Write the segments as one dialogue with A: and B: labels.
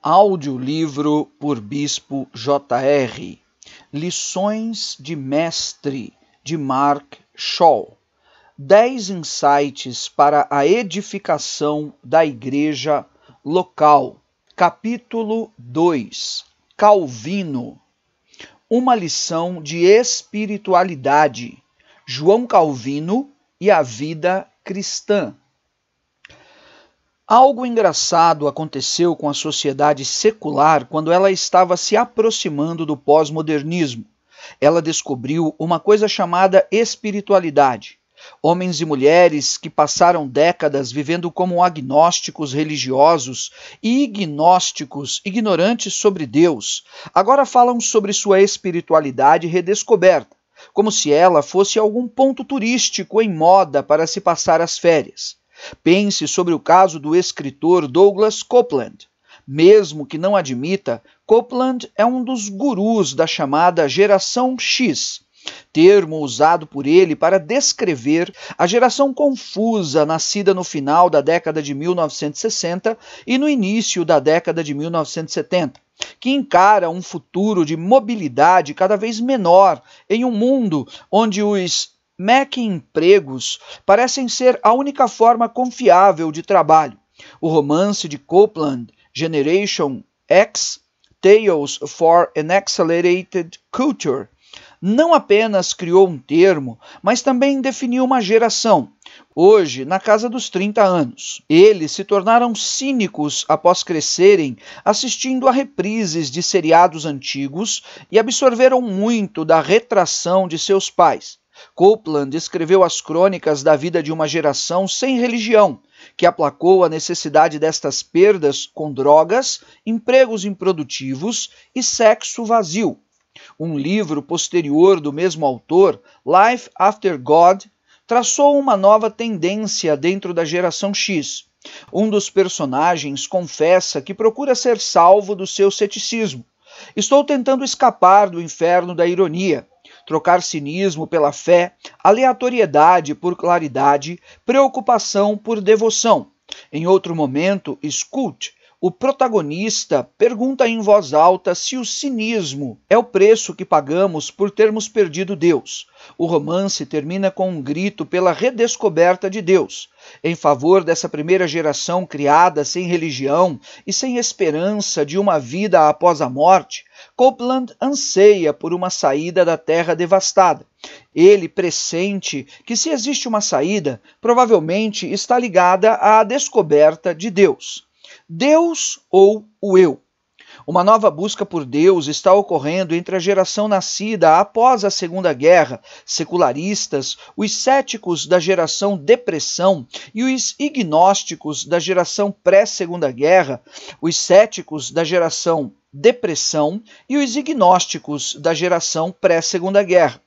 A: Audiolivro por Bispo J.R. Lições de Mestre, de Mark Shaw. 10 insights para a edificação da igreja local. Capítulo 2. Calvino. Uma lição de espiritualidade. João Calvino e a vida cristã. Algo engraçado aconteceu com a sociedade secular quando ela estava se aproximando do pós-modernismo. Ela descobriu uma coisa chamada espiritualidade. Homens e mulheres que passaram décadas vivendo como agnósticos religiosos e ignósticos, ignorantes sobre Deus, agora falam sobre sua espiritualidade redescoberta, como se ela fosse algum ponto turístico em moda para se passar as férias. Pense sobre o caso do escritor Douglas Coupland. Mesmo que não admita, Coupland é um dos gurus da chamada Geração X, termo usado por ele para descrever a geração confusa nascida no final da década de 1960 e no início da década de 1970, que encara um futuro de mobilidade cada vez menor em um mundo onde os empregos parecem ser a única forma confiável de trabalho. O romance de Coupland, Generation X, Tales for an Accelerated Culture, não apenas criou um termo, mas também definiu uma geração, hoje na casa dos 30 anos. Eles se tornaram cínicos após crescerem assistindo a reprises de seriados antigos e absorveram muito da retração de seus pais. Coupland escreveu as crônicas da vida de uma geração sem religião, que aplacou a necessidade destas perdas com drogas, empregos improdutivos e sexo vazio. Um livro posterior do mesmo autor, Life After God, traçou uma nova tendência dentro da geração X. Um dos personagens confessa que procura ser salvo do seu ceticismo. Estou tentando escapar do inferno da ironia. Trocar cinismo pela fé, aleatoriedade por claridade, preocupação por devoção. Em outro momento, Scott, o protagonista, pergunta em voz alta se o cinismo é o preço que pagamos por termos perdido Deus. O romance termina com um grito pela redescoberta de Deus. Em favor dessa primeira geração criada sem religião e sem esperança de uma vida após a morte, Coupland anseia por uma saída da terra devastada. Ele pressente que se existe uma saída, provavelmente está ligada à descoberta de Deus. Deus ou o eu? Uma nova busca por Deus está ocorrendo entre a geração nascida após a Segunda Guerra, secularistas, os céticos da geração depressão e os ignósticos da geração pré-Segunda Guerra, os céticos da geração depressão e os ignósticos da geração pré-Segunda Guerra.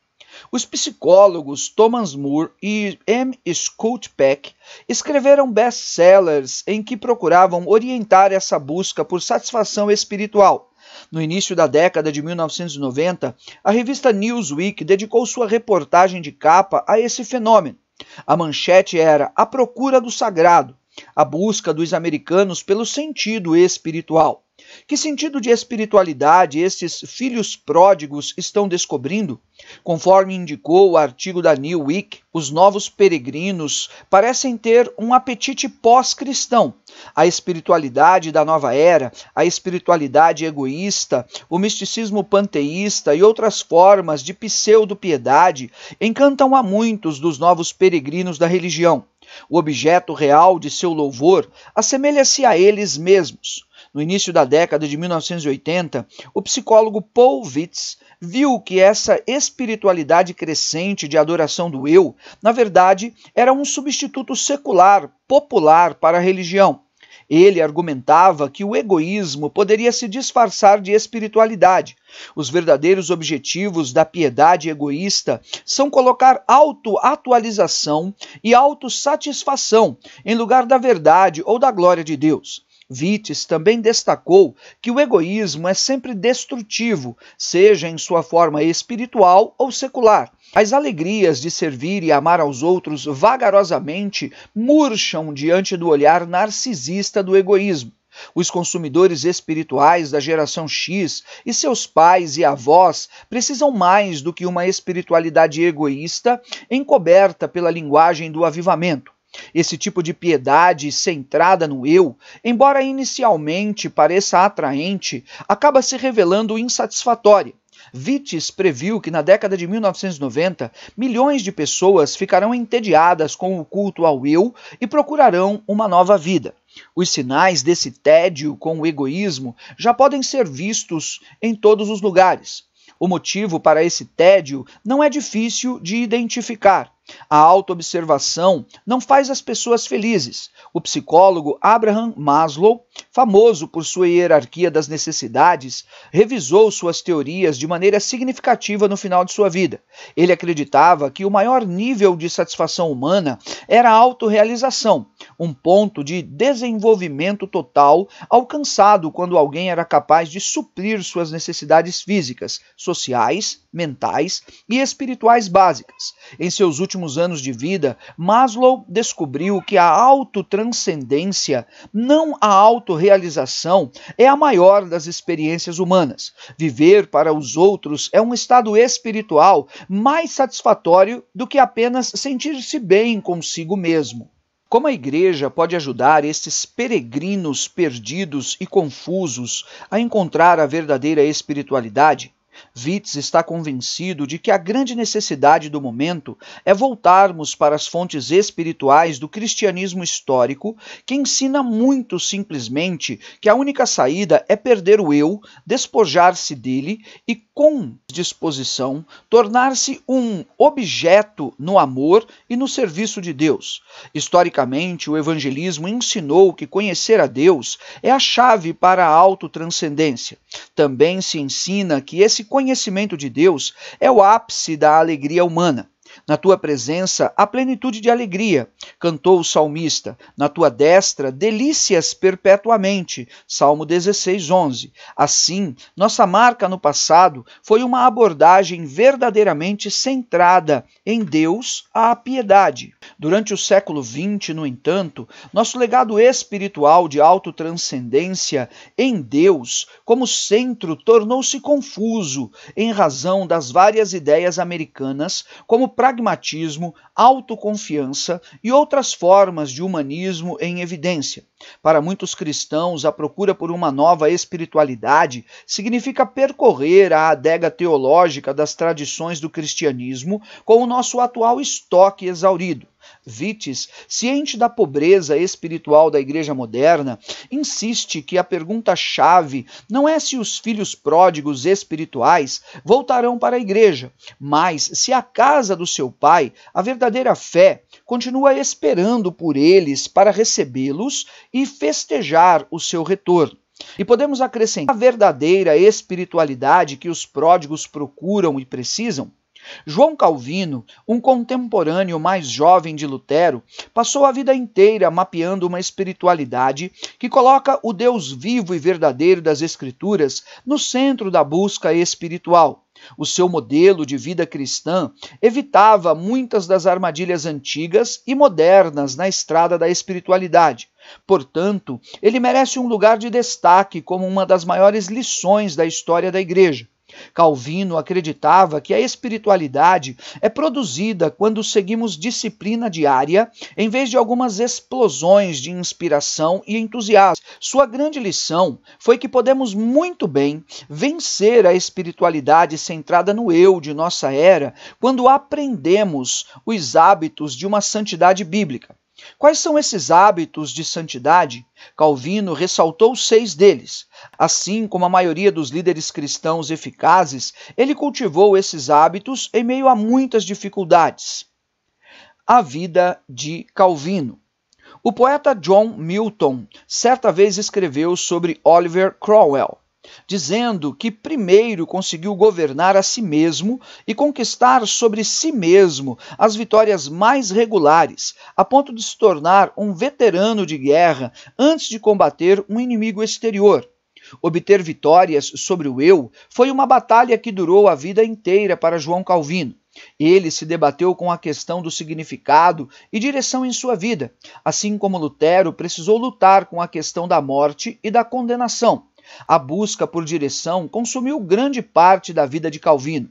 A: Os psicólogos Thomas Moore e M. Scott Peck escreveram best-sellers em que procuravam orientar essa busca por satisfação espiritual. No início da década de 1990, a revista Newsweek dedicou sua reportagem de capa a esse fenômeno. A manchete era A Procura do Sagrado, a busca dos americanos pelo sentido espiritual. Que sentido de espiritualidade esses filhos pródigos estão descobrindo? Conforme indicou o artigo da Newsweek, os novos peregrinos parecem ter um apetite pós-cristão. A espiritualidade da nova era, a espiritualidade egoísta, o misticismo panteísta e outras formas de pseudo-piedade encantam a muitos dos novos peregrinos da religião. O objeto real de seu louvor assemelha-se a eles mesmos. No início da década de 1980, o psicólogo Paul Vitz viu que essa espiritualidade crescente de adoração do eu, na verdade, era um substituto secular, popular para a religião. Ele argumentava que o egoísmo poderia se disfarçar de espiritualidade. Os verdadeiros objetivos da piedade egoísta são colocar autoatualização e autossatisfação em lugar da verdade ou da glória de Deus. Vitz também destacou que o egoísmo é sempre destrutivo, seja em sua forma espiritual ou secular. As alegrias de servir e amar aos outros vagarosamente murcham diante do olhar narcisista do egoísmo. Os consumidores espirituais da geração X e seus pais e avós precisam mais do que uma espiritualidade egoísta encoberta pela linguagem do avivamento. Esse tipo de piedade centrada no eu, embora inicialmente pareça atraente, acaba se revelando insatisfatória. Vites previu que na década de 1990, milhões de pessoas ficarão entediadas com o culto ao eu e procurarão uma nova vida. Os sinais desse tédio com o egoísmo já podem ser vistos em todos os lugares. O motivo para esse tédio não é difícil de identificar. A autoobservação não faz as pessoas felizes. O psicólogo Abraham Maslow, famoso por sua hierarquia das necessidades, revisou suas teorias de maneira significativa no final de sua vida. Ele acreditava que o maior nível de satisfação humana era a autorrealização, um ponto de desenvolvimento total alcançado quando alguém era capaz de suprir suas necessidades físicas, sociais, mentais e espirituais básicas. Em seus últimos anos de vida, Maslow descobriu que a autotranscendência, não a autorrealização, é a maior das experiências humanas. Viver para os outros é um estado espiritual mais satisfatório do que apenas sentir-se bem consigo mesmo. Como a igreja pode ajudar esses peregrinos perdidos e confusos a encontrar a verdadeira espiritualidade? Vites está convencido de que a grande necessidade do momento é voltarmos para as fontes espirituais do cristianismo histórico, que ensina muito simplesmente que a única saída é perder o eu, despojar-se dele e, com disposição, tornar-se um objeto no amor e no serviço de Deus. Historicamente, o evangelismo ensinou que conhecer a Deus é a chave para a autotranscendência. Também se ensina que esse conhecimento de Deus é o ápice da alegria humana. Na tua presença há plenitude de alegria, cantou o salmista. Na tua destra, delícias perpetuamente. Salmo 16:11. Assim, nossa marca no passado foi uma abordagem verdadeiramente centrada em Deus, a piedade. Durante o século XX, no entanto, nosso legado espiritual de autotranscendência em Deus como centro tornou-se confuso em razão das várias ideias americanas como pragmatismo, autoconfiança e outras formas de humanismo em evidência. Para muitos cristãos, a procura por uma nova espiritualidade significa percorrer a adega teológica das tradições do cristianismo com o nosso atual estoque exaurido. Vites, ciente da pobreza espiritual da igreja moderna, insiste que a pergunta-chave não é se os filhos pródigos espirituais voltarão para a igreja, mas se a casa do seu pai, a verdadeira fé, continua esperando por eles para recebê-los e festejar o seu retorno. E podemos acrescentar a verdadeira espiritualidade que os pródigos procuram e precisam. João Calvino, um contemporâneo mais jovem de Lutero, passou a vida inteira mapeando uma espiritualidade que coloca o Deus vivo e verdadeiro das Escrituras no centro da busca espiritual. O seu modelo de vida cristã evitava muitas das armadilhas antigas e modernas na estrada da espiritualidade. Portanto, ele merece um lugar de destaque como uma das maiores lições da história da Igreja. Calvino acreditava que a espiritualidade é produzida quando seguimos disciplina diária, em vez de algumas explosões de inspiração e entusiasmo. Sua grande lição foi que podemos muito bem vencer a espiritualidade centrada no eu de nossa era quando aprendemos os hábitos de uma santidade bíblica. Quais são esses hábitos de santidade? Calvino ressaltou 6 deles. Assim como a maioria dos líderes cristãos eficazes, ele cultivou esses hábitos em meio a muitas dificuldades. A vida de Calvino. O poeta John Milton certa vez escreveu sobre Oliver Cromwell, dizendo que primeiro conseguiu governar a si mesmo e conquistar sobre si mesmo as vitórias mais regulares, a ponto de se tornar um veterano de guerra antes de combater um inimigo exterior. Obter vitórias sobre o eu foi uma batalha que durou a vida inteira para João Calvino. Ele se debateu com a questão do significado e direção em sua vida, assim como Lutero precisou lutar com a questão da morte e da condenação. A busca por direção consumiu grande parte da vida de Calvino.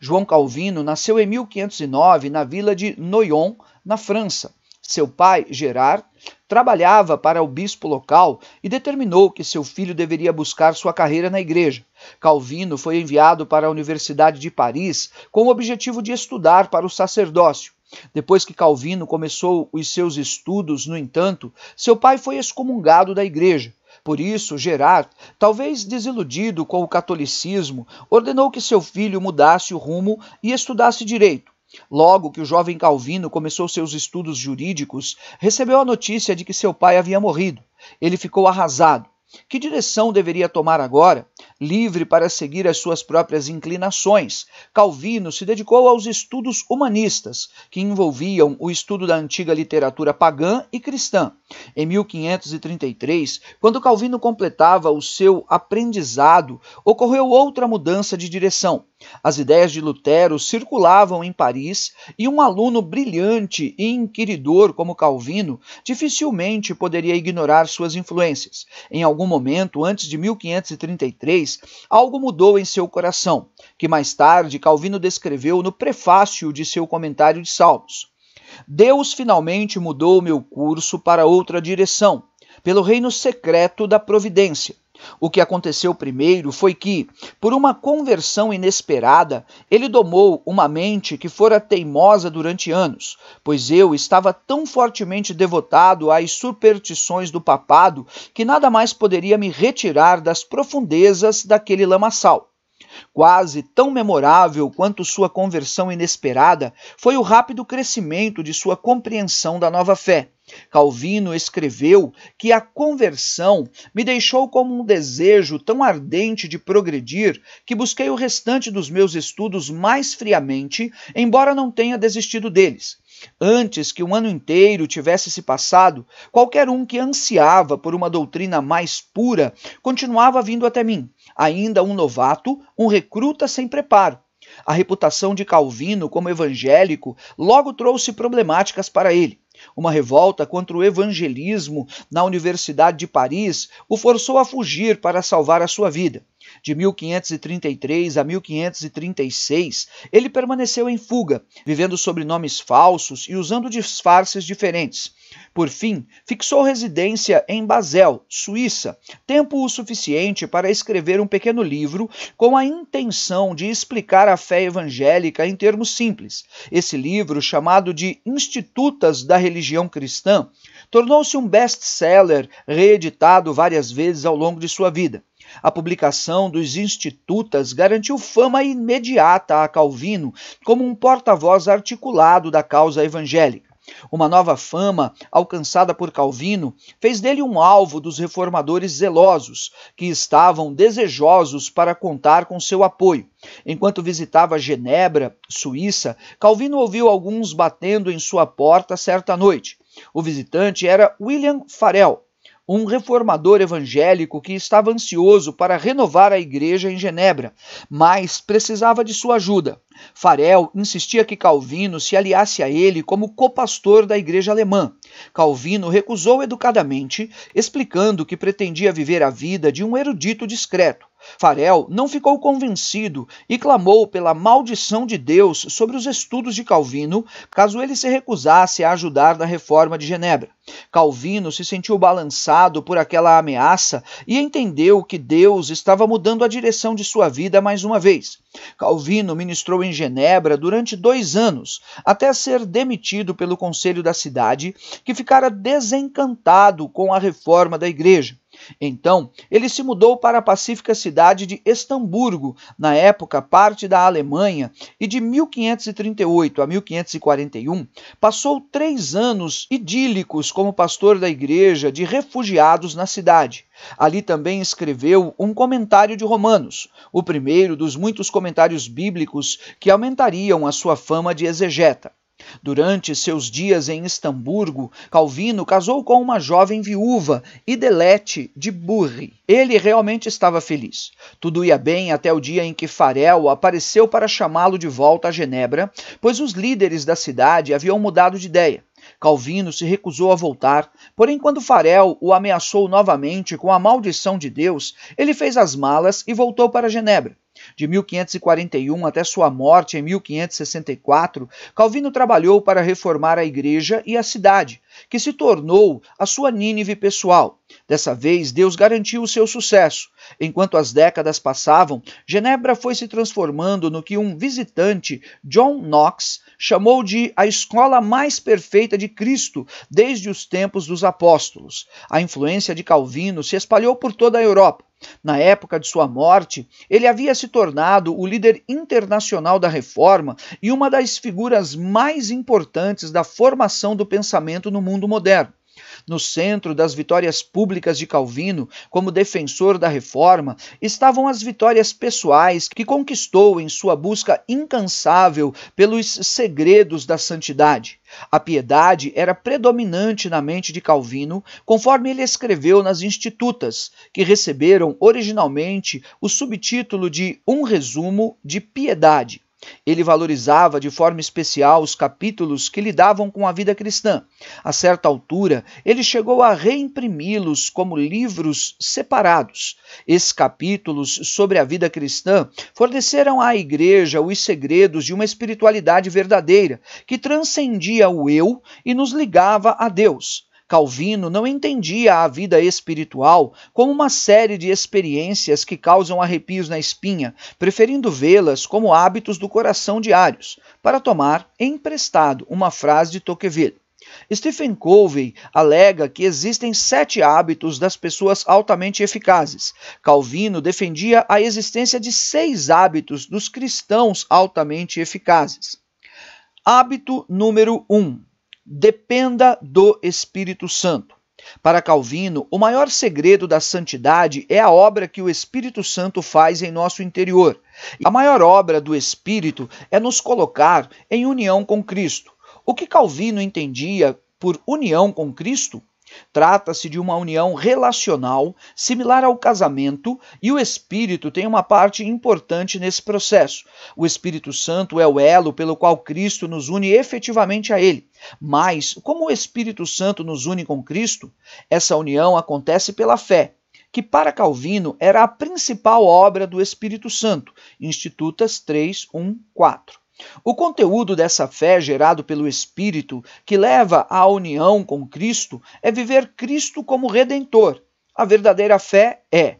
A: João Calvino nasceu em 1509 na vila de Noyon, na França. Seu pai, Gerard, trabalhava para o bispo local e determinou que seu filho deveria buscar sua carreira na igreja. Calvino foi enviado para a Universidade de Paris com o objetivo de estudar para o sacerdócio. Depois que Calvino começou os seus estudos, no entanto, seu pai foi excomungado da igreja. Por isso, Gerard, talvez desiludido com o catolicismo, ordenou que seu filho mudasse o rumo e estudasse direito. Logo que o jovem Calvino começou seus estudos jurídicos, recebeu a notícia de que seu pai havia morrido. Ele ficou arrasado. Que direção deveria tomar agora? Livre para seguir as suas próprias inclinações, Calvino se dedicou aos estudos humanistas, que envolviam o estudo da antiga literatura pagã e cristã. Em 1533, quando Calvino completava o seu aprendizado, ocorreu outra mudança de direção. As ideias de Lutero circulavam em Paris e um aluno brilhante e inquiridor como Calvino dificilmente poderia ignorar suas influências. Em algum momento, antes de 1533, algo mudou em seu coração, que mais tarde Calvino descreveu no prefácio de seu comentário de Salmos. Deus finalmente mudou meu curso para outra direção, pelo reino secreto da providência. O que aconteceu primeiro foi que, por uma conversão inesperada, ele domou uma mente que fora teimosa durante anos, pois eu estava tão fortemente devotado às superstições do papado que nada mais poderia me retirar das profundezas daquele lamaçal. Quase tão memorável quanto sua conversão inesperada foi o rápido crescimento de sua compreensão da nova fé. Calvino escreveu que a conversão me deixou como um desejo tão ardente de progredir que busquei o restante dos meus estudos mais friamente, embora não tenha desistido deles. Antes que um ano inteiro tivesse se passado, qualquer um que ansiava por uma doutrina mais pura continuava vindo até mim, ainda um novato, um recruta sem preparo. A reputação de Calvino como evangélico logo trouxe problemáticas para ele. Uma revolta contra o evangelismo na Universidade de Paris o forçou a fugir para salvar a sua vida. De 1533 a 1536, ele permaneceu em fuga, vivendo sob nomes falsos e usando disfarces diferentes. Por fim, fixou residência em Basel, Suíça, tempo o suficiente para escrever um pequeno livro com a intenção de explicar a fé evangélica em termos simples. Esse livro, chamado de Institutas da Religião Cristã, tornou-se um best-seller reeditado várias vezes ao longo de sua vida. A publicação dos Institutas garantiu fama imediata a Calvino como um porta-voz articulado da causa evangélica. Uma nova fama, alcançada por Calvino, fez dele um alvo dos reformadores zelosos, que estavam desejosos para contar com seu apoio. Enquanto visitava Genebra, Suíça, Calvino ouviu alguns batendo em sua porta certa noite. O visitante era William Farel, um reformador evangélico que estava ansioso para renovar a igreja em Genebra, mas precisava de sua ajuda. Farel insistia que Calvino se aliasse a ele como copastor da igreja alemã. Calvino recusou educadamente, explicando que pretendia viver a vida de um erudito discreto. Farel não ficou convencido e clamou pela maldição de Deus sobre os estudos de Calvino, caso ele se recusasse a ajudar na reforma de Genebra. Calvino se sentiu balançado por aquela ameaça e entendeu que Deus estava mudando a direção de sua vida mais uma vez. Calvino ministrou em Genebra durante 2 anos, até ser demitido pelo conselho da cidade, que ficara desencantado com a reforma da igreja. Então, ele se mudou para a pacífica cidade de Estamburgo, na época parte da Alemanha, e de 1538 a 1541 passou 3 anos idílicos como pastor da igreja de refugiados na cidade. Ali também escreveu um comentário de Romanos, o primeiro dos muitos comentários bíblicos que aumentariam a sua fama de exegeta. Durante seus dias em Estamburgo, Calvino casou com uma jovem viúva, Idelete de Burri. Ele realmente estava feliz. Tudo ia bem até o dia em que Farel apareceu para chamá-lo de volta a Genebra, pois os líderes da cidade haviam mudado de ideia. Calvino se recusou a voltar, porém quando Farel o ameaçou novamente com a maldição de Deus, ele fez as malas e voltou para Genebra. De 1541 até sua morte em 1564, Calvino trabalhou para reformar a igreja e a cidade, que se tornou a sua Nínive pessoal. Dessa vez, Deus garantiu o seu sucesso. Enquanto as décadas passavam, Genebra foi se transformando no que um visitante, John Knox, chamou de a escola mais perfeita de Cristo desde os tempos dos apóstolos. A influência de Calvino se espalhou por toda a Europa. Na época de sua morte, ele havia se tornado o líder internacional da Reforma e uma das figuras mais importantes da formação do pensamento no mundo moderno. No centro das vitórias públicas de Calvino, como defensor da Reforma, estavam as vitórias pessoais que conquistou em sua busca incansável pelos segredos da santidade. A piedade era predominante na mente de Calvino, conforme ele escreveu nas Institutas, que receberam originalmente o subtítulo de Um Resumo de Piedade. Ele valorizava de forma especial os capítulos que lidavam com a vida cristã. A certa altura, ele chegou a reimprimi-los como livros separados. Esses capítulos sobre a vida cristã forneceram à igreja os segredos de uma espiritualidade verdadeira, que transcendia o eu e nos ligava a Deus. Calvino não entendia a vida espiritual como uma série de experiências que causam arrepios na espinha, preferindo vê-las como hábitos do coração diários, para tomar emprestado uma frase de Tocqueville. Stephen Covey alega que existem 7 hábitos das pessoas altamente eficazes. Calvino defendia a existência de 6 hábitos dos cristãos altamente eficazes. Hábito número 1. Dependa do Espírito Santo. Para Calvino, o maior segredo da santidade é a obra que o Espírito Santo faz em nosso interior. A maior obra do Espírito é nos colocar em união com Cristo. O que Calvino entendia por união com Cristo? Trata-se de uma união relacional, similar ao casamento, e o Espírito tem uma parte importante nesse processo. O Espírito Santo é o elo pelo qual Cristo nos une efetivamente a Ele. Mas, como o Espírito Santo nos une com Cristo, essa união acontece pela fé, que para Calvino era a principal obra do Espírito Santo. Institutas 3, 1, 4. O conteúdo dessa fé gerado pelo Espírito, que leva à união com Cristo, é viver Cristo como Redentor. A verdadeira fé é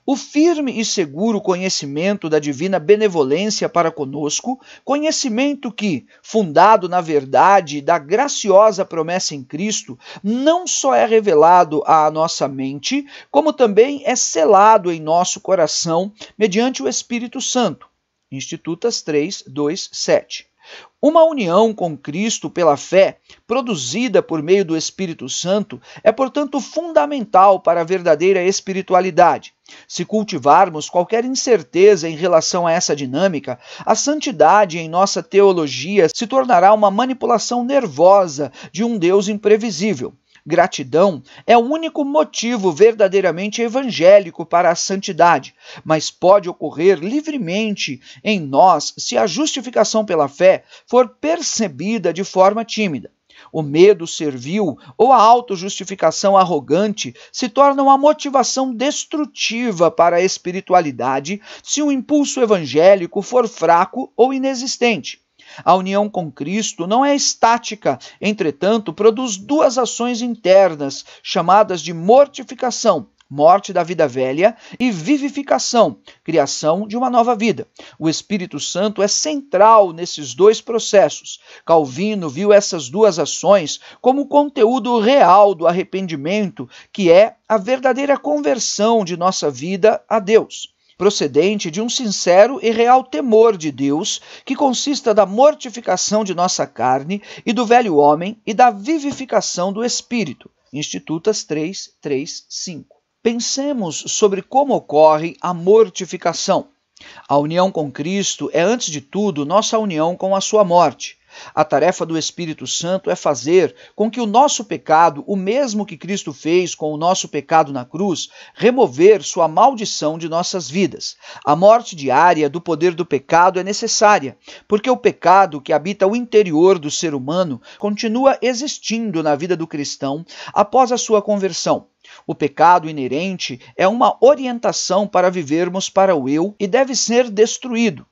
A: o firme e seguro conhecimento da divina benevolência para conosco, conhecimento que, fundado na verdade da graciosa promessa em Cristo, não só é revelado à nossa mente, como também é selado em nosso coração mediante o Espírito Santo. Institutas 3, 2, 7. Uma união com Cristo pela fé, produzida por meio do Espírito Santo, é, portanto, fundamental para a verdadeira espiritualidade. Se cultivarmos qualquer incerteza em relação a essa dinâmica, a santidade em nossa teologia se tornará uma manipulação nervosa de um Deus imprevisível. Gratidão é o único motivo verdadeiramente evangélico para a santidade, mas pode ocorrer livremente em nós se a justificação pela fé for percebida de forma tímida. O medo servil ou a autojustificação arrogante se tornam a motivação destrutiva para a espiritualidade se o impulso evangélico for fraco ou inexistente. A união com Cristo não é estática, entretanto, produz 2 ações internas, chamadas de mortificação, morte da vida velha, e vivificação, criação de uma nova vida. O Espírito Santo é central nesses 2 processos. Calvino viu essas 2 ações como o conteúdo real do arrependimento, que é a verdadeira conversão de nossa vida a Deus, procedente de um sincero e real temor de Deus, que consista da mortificação de nossa carne e do velho homem e da vivificação do Espírito. Institutas 3, 3, 5. Pensemos sobre como ocorre a mortificação. A união com Cristo é, antes de tudo, nossa união com a sua morte. A tarefa do Espírito Santo é fazer com que o nosso pecado, o mesmo que Cristo fez com o nosso pecado na cruz, remover sua maldição de nossas vidas. A morte diária do poder do pecado é necessária, porque o pecado que habita o interior do ser humano continua existindo na vida do cristão após a sua conversão. O pecado inerente é uma orientação para vivermos para o eu e deve ser destruído.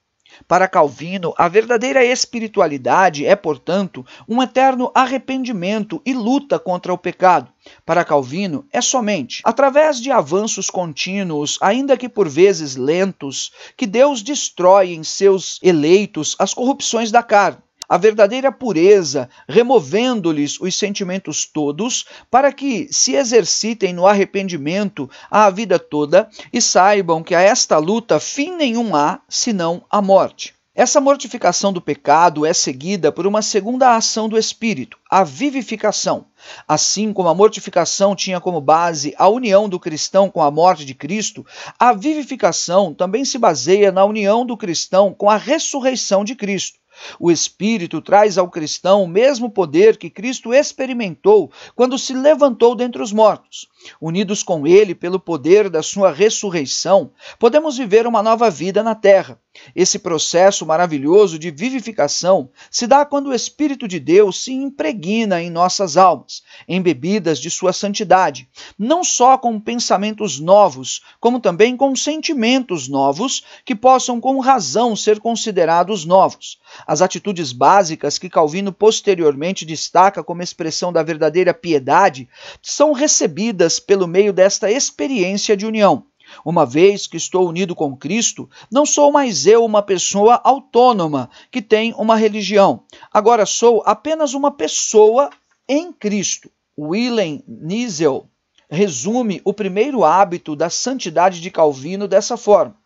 A: Para Calvino, a verdadeira espiritualidade é, portanto, um eterno arrependimento e luta contra o pecado. Para Calvino, é somente através de avanços contínuos, ainda que por vezes lentos, que Deus destrói em seus eleitos as corrupções da carne. A verdadeira pureza, removendo-lhes os sentimentos todos, para que se exercitem no arrependimento a vida toda e saibam que a esta luta fim nenhum há, senão a morte. Essa mortificação do pecado é seguida por uma segunda ação do Espírito, a vivificação. Assim como a mortificação tinha como base a união do cristão com a morte de Cristo, a vivificação também se baseia na união do cristão com a ressurreição de Cristo. O Espírito traz ao cristão o mesmo poder que Cristo experimentou quando se levantou dentre os mortos. Unidos com ele pelo poder da sua ressurreição, podemos viver uma nova vida na terra. Esse processo maravilhoso de vivificação se dá quando o Espírito de Deus se impregna em nossas almas, embebidas de sua santidade, não só com pensamentos novos, como também com sentimentos novos que possam com razão ser considerados novos. As atitudes básicas que Calvino posteriormente destaca como expressão da verdadeira piedade são recebidas pelo meio desta experiência de união. Uma vez que estou unido com Cristo, não sou mais eu uma pessoa autônoma que tem uma religião. Agora sou apenas uma pessoa em Cristo. Willem Niesel resume o primeiro hábito da santidade de Calvino dessa forma: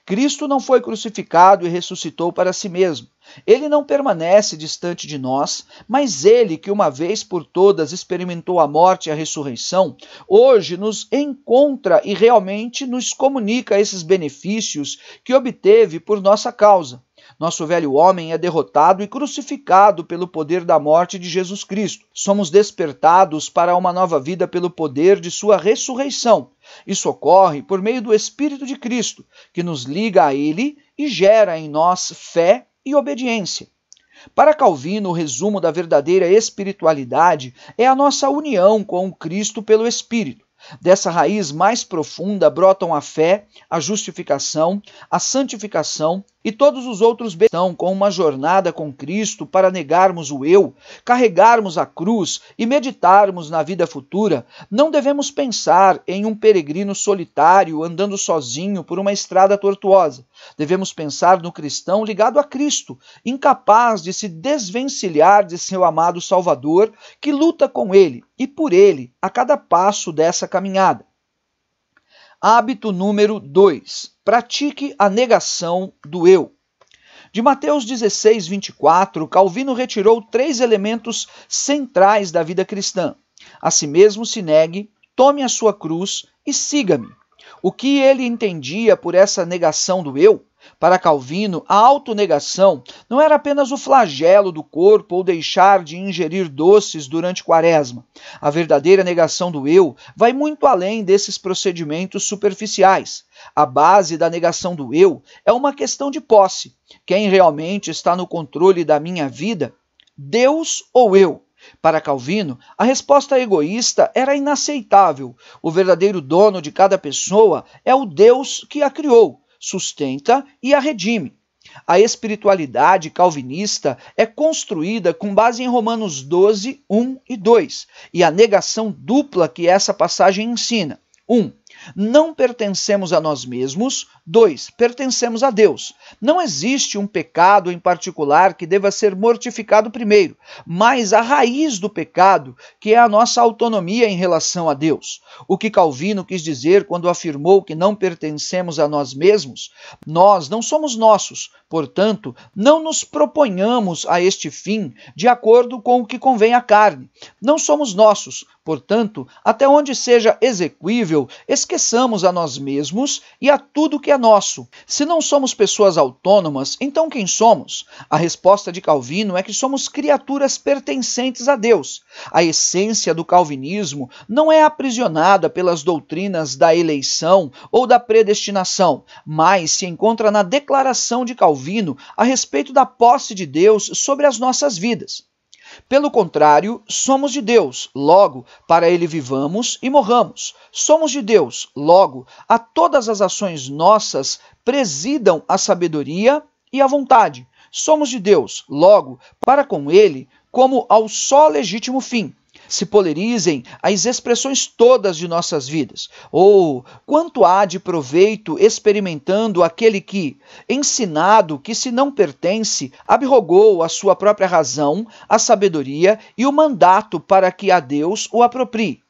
A: Cristo não foi crucificado e ressuscitou para si mesmo. Ele não permanece distante de nós, mas ele, que uma vez por todas experimentou a morte e a ressurreição, hoje nos encontra e realmente nos comunica esses benefícios que obteve por nossa causa. Nosso velho homem é derrotado e crucificado pelo poder da morte de Jesus Cristo. Somos despertados para uma nova vida pelo poder de sua ressurreição. Isso ocorre por meio do Espírito de Cristo, que nos liga a ele e gera em nós fé e obediência. Para Calvino, o resumo da verdadeira espiritualidade é a nossa união com o Cristo pelo Espírito. Dessa raiz mais profunda brotam a fé, a justificação, a santificação e todos os outros bens. Com uma jornada com Cristo para negarmos o eu, carregarmos a cruz e meditarmos na vida futura, não devemos pensar em um peregrino solitário andando sozinho por uma estrada tortuosa. Devemos pensar no cristão ligado a Cristo, incapaz de se desvencilhar de seu amado Salvador, que luta com ele e por ele a cada passo dessa caminhada. Hábito número 2. Pratique a negação do eu. De Mateus 16, 24, Calvino retirou 3 elementos centrais da vida cristã: a si mesmo se negue, tome a sua cruz e siga-me. O que ele entendia por essa negação do eu? Para Calvino, a autonegação não era apenas o flagelo do corpo ou deixar de ingerir doces durante Quaresma. A verdadeira negação do eu vai muito além desses procedimentos superficiais. A base da negação do eu é uma questão de posse. Quem realmente está no controle da minha vida? Deus ou eu? Para Calvino, a resposta egoísta era inaceitável. O verdadeiro dono de cada pessoa é o Deus que a criou, sustenta e a redime. A espiritualidade calvinista é construída com base em Romanos 12, 1 e 2, e a negação dupla que essa passagem ensina. 1. Não pertencemos a nós mesmos. 2. Pertencemos a Deus. Não existe um pecado em particular que deva ser mortificado primeiro, mas a raiz do pecado, que é a nossa autonomia em relação a Deus. O que Calvino quis dizer quando afirmou que não pertencemos a nós mesmos? Nós não somos nossos, portanto, não nos proponhamos a este fim de acordo com o que convém à carne. Não somos nossos, Portanto, até onde seja exequível, esqueçamos a nós mesmos e a tudo que é nosso. Se não somos pessoas autônomas, então quem somos? A resposta de Calvino é que somos criaturas pertencentes a Deus. A essência do calvinismo não é aprisionada pelas doutrinas da eleição ou da predestinação, mas se encontra na declaração de Calvino a respeito da posse de Deus sobre as nossas vidas. Pelo contrário, somos de Deus, logo, para Ele vivamos e morramos. Somos de Deus, logo, a todas as ações nossas presidam a sabedoria e a vontade. Somos de Deus, logo, para com Ele, como ao só legítimo fim, se polerizem as expressões todas de nossas vidas. Ou quanto há de proveito experimentando aquele que, ensinado que se não pertence, abrogou a sua própria razão, a sabedoria e o mandato para que a Deus o aproprie.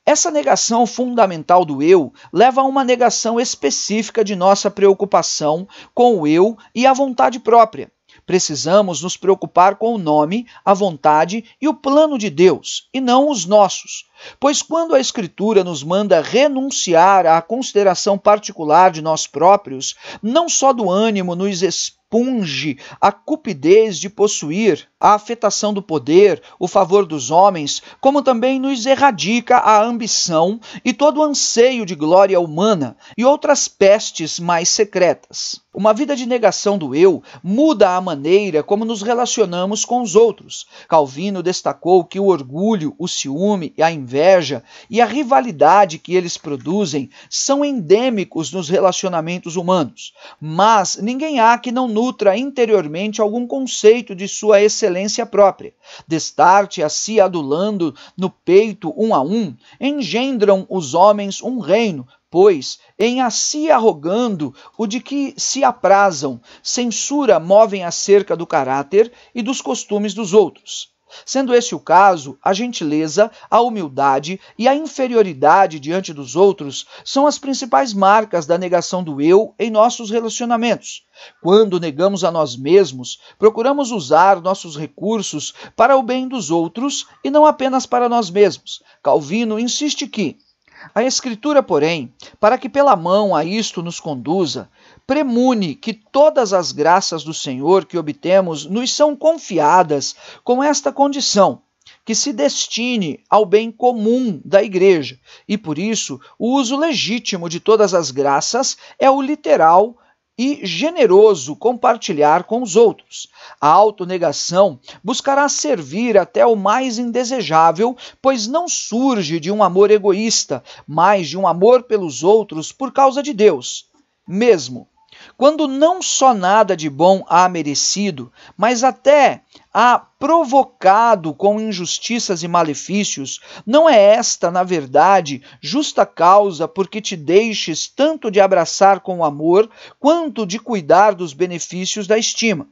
A: Essa negação fundamental do eu leva a uma negação específica de nossa preocupação com o eu e a vontade própria. Precisamos nos preocupar com o nome, a vontade e o plano de Deus, e não os nossos. Pois quando a Escritura nos manda renunciar à consideração particular de nós próprios, não só do ânimo nos expunge a cupidez de possuir, a afetação do poder, o favor dos homens, como também nos erradica a ambição e todo o anseio de glória humana e outras pestes mais secretas. Uma vida de negação do eu muda a maneira como nos relacionamos com os outros. Calvino destacou que o orgulho, o ciúme, a inveja e a rivalidade que eles produzem são endêmicos nos relacionamentos humanos, mas ninguém há que não nutra interiormente algum conceito de sua excelência própria. Destarte a si adulando no peito um a um, engendram os homens um reino, pois, em a si arrogando o de que se aprazam, censura movem acerca do caráter e dos costumes dos outros. Sendo esse o caso, a gentileza, a humildade e a inferioridade diante dos outros são as principais marcas da negação do eu em nossos relacionamentos. Quando negamos a nós mesmos, procuramos usar nossos recursos para o bem dos outros e não apenas para nós mesmos. Calvino insiste que a Escritura, porém, para que pela mão a isto nos conduza, premune que todas as graças do Senhor que obtemos nos são confiadas com esta condição, que se destine ao bem comum da igreja, e por isso o uso legítimo de todas as graças é o literal e generoso compartilhar com os outros. A autonegação buscará servir até o mais indesejável, pois não surge de um amor egoísta, mas de um amor pelos outros por causa de Deus mesmo. Quando não só nada de bom há merecido, mas até há provocado com injustiças e malefícios, não é esta, na verdade, justa causa por que te deixes tanto de abraçar com amor, quanto de cuidar dos benefícios da estima.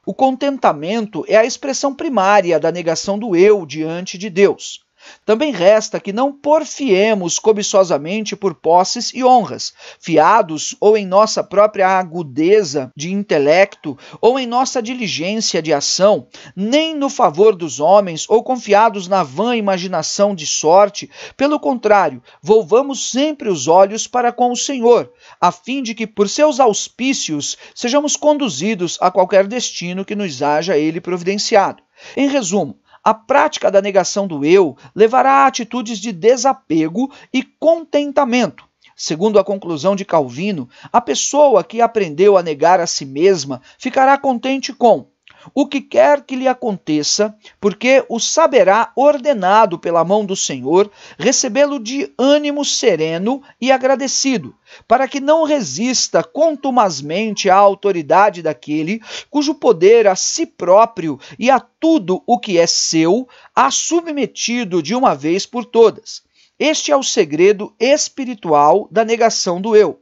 A: O contentamento é a expressão primária da negação do eu diante de Deus. Também resta que não porfiemos cobiçosamente por posses e honras, fiados ou em nossa própria agudeza de intelecto ou em nossa diligência de ação, nem no favor dos homens ou confiados na vã imaginação de sorte. Pelo contrário, volvamos sempre os olhos para com o Senhor, a fim de que por seus auspícios sejamos conduzidos a qualquer destino que nos haja Ele providenciado. Em resumo, a prática da negação do eu levará a atitudes de desapego e contentamento. Segundo a conclusão de Calvino, a pessoa que aprendeu a negar a si mesma ficará contente com o que quer que lhe aconteça, porque o saberá ordenado pela mão do Senhor, recebê-lo de ânimo sereno e agradecido, para que não resista contumazmente à autoridade daquele cujo poder a si próprio e a tudo o que é seu há submetido de uma vez por todas. Este é o segredo espiritual da negação do eu.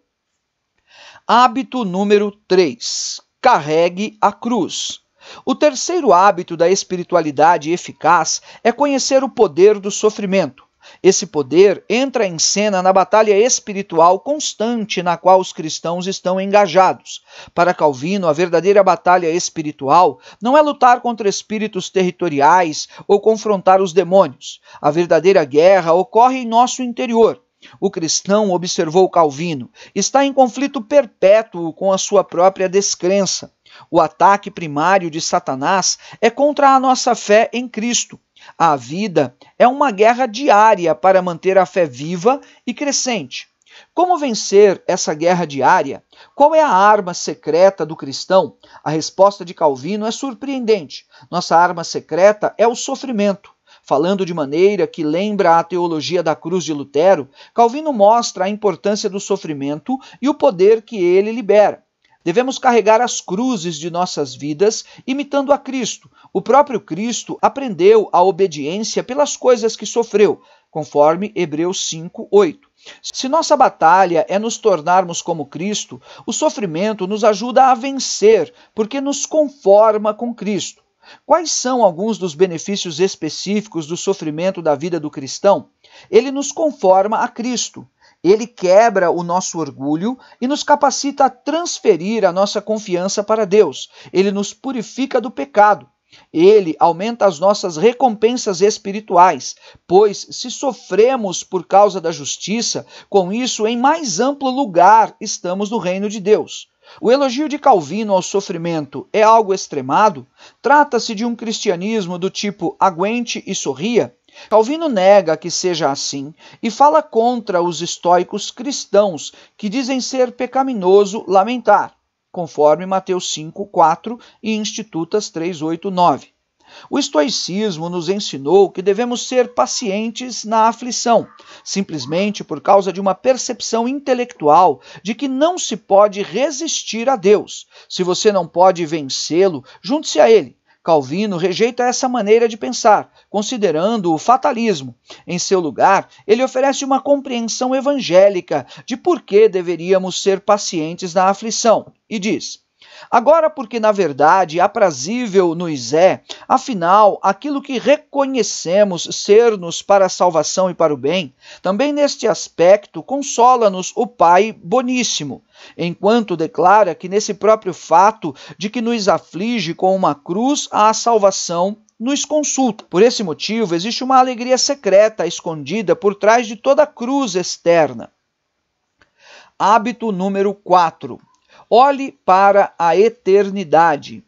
A: Hábito número 3. Carregue a cruz. O terceiro hábito da espiritualidade eficaz é conhecer o poder do sofrimento. Esse poder entra em cena na batalha espiritual constante na qual os cristãos estão engajados. Para Calvino, a verdadeira batalha espiritual não é lutar contra espíritos territoriais ou confrontar os demônios. A verdadeira guerra ocorre em nosso interior. O cristão, observou Calvino, está em conflito perpétuo com a sua própria descrença. O ataque primário de Satanás é contra a nossa fé em Cristo. A vida é uma guerra diária para manter a fé viva e crescente. Como vencer essa guerra diária? Qual é a arma secreta do cristão? A resposta de Calvino é surpreendente. Nossa arma secreta é o sofrimento. Falando de maneira que lembra a teologia da cruz de Lutero, Calvino mostra a importância do sofrimento e o poder que ele libera. Devemos carregar as cruzes de nossas vidas imitando a Cristo. O próprio Cristo aprendeu a obediência pelas coisas que sofreu, conforme Hebreus 5:8. Se nossa batalha é nos tornarmos como Cristo, o sofrimento nos ajuda a vencer, porque nos conforma com Cristo. Quais são alguns dos benefícios específicos do sofrimento da vida do cristão? Ele nos conforma a Cristo. Ele quebra o nosso orgulho e nos capacita a transferir a nossa confiança para Deus. Ele nos purifica do pecado. Ele aumenta as nossas recompensas espirituais, pois se sofremos por causa da justiça, com isso em mais amplo lugar estamos no reino de Deus. O elogio de Calvino ao sofrimento é algo extremado? Trata-se de um cristianismo do tipo aguente e sorria? Calvino nega que seja assim e fala contra os estoicos cristãos que dizem ser pecaminoso lamentar, conforme Mateus 5:4 e Institutas 3:8-9. O estoicismo nos ensinou que devemos ser pacientes na aflição, simplesmente por causa de uma percepção intelectual de que não se pode resistir a Deus. Se você não pode vencê-lo, junte-se a ele. Calvino rejeita essa maneira de pensar, considerando o fatalismo. Em seu lugar, ele oferece uma compreensão evangélica de por que deveríamos ser pacientes na aflição, e diz: agora, porque na verdade aprazível nos é, afinal, aquilo que reconhecemos ser-nos para a salvação e para o bem, também neste aspecto consola-nos o Pai boníssimo, enquanto declara que nesse próprio fato de que nos aflige com uma cruz, a salvação nos consulta. Por esse motivo, existe uma alegria secreta escondida por trás de toda cruz externa. Hábito número 4. Olhe para a eternidade.